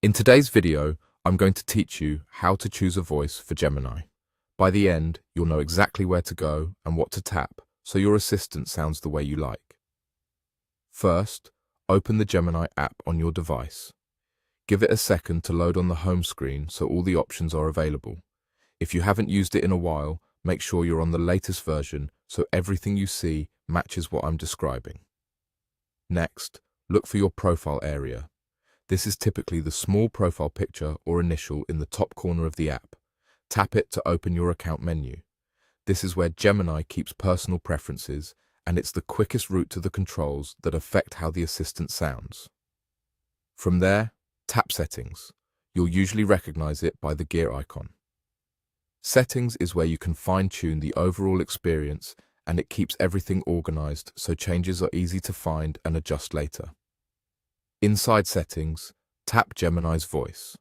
In today's video, I'm going to teach you how to choose a voice for Gemini. By the end, you'll know exactly where to go and what to tap so your assistant sounds the way you like. First, open the Gemini app on your device. Give it a second to load on the home screen so all the options are available. If you haven't used it in a while, make sure you're on the latest version so everything you see matches what I'm describing. Next, look for your profile area. This is typically the small profile picture or initial in the top corner of the app. Tap it to open your account menu. This is where Gemini keeps personal preferences, and it's the quickest route to the controls that affect how the assistant sounds. From there, tap Settings. You'll usually recognize it by the gear icon. Settings is where you can fine-tune the overall experience, and it keeps everything organized so changes are easy to find and adjust later. Inside Settings, tap Gemini's voice.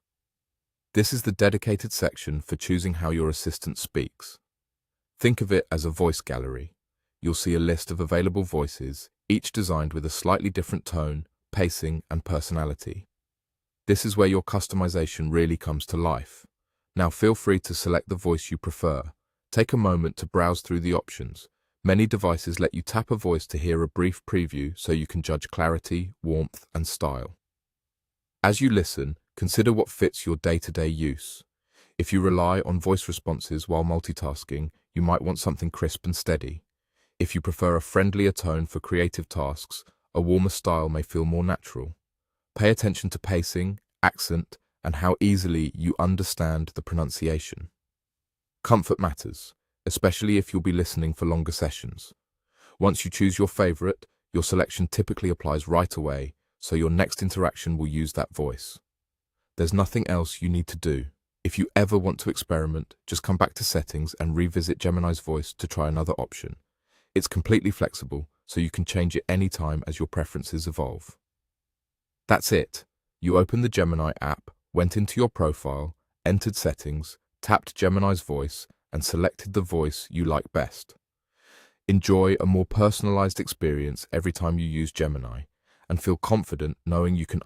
This is the dedicated section for choosing how your assistant speaks. Think of it as a voice gallery. You'll see a list of available voices, each designed with a slightly different tone, pacing, and personality. This is where your customization really comes to life. Now feel free to select the voice you prefer. Take a moment to browse through the options. Many devices let you tap a voice to hear a brief preview so you can judge clarity, warmth, and style. As you listen, consider what fits your day-to-day use. If you rely on voice responses while multitasking, you might want something crisp and steady. If you prefer a friendlier tone for creative tasks, a warmer style may feel more natural. Pay attention to pacing, accent, and how easily you understand the pronunciation. Comfort matters, especially if you'll be listening for longer sessions. Once you choose your favorite, your selection typically applies right away, so your next interaction will use that voice. There's nothing else you need to do. If you ever want to experiment, just come back to Settings and revisit Gemini's voice to try another option. It's completely flexible, so you can change it anytime as your preferences evolve. That's it. You opened the Gemini app, went into your profile, entered Settings, tapped Gemini's voice, and selected the voice you like best. Enjoy a more personalized experience every time you use Gemini, and feel confident knowing you can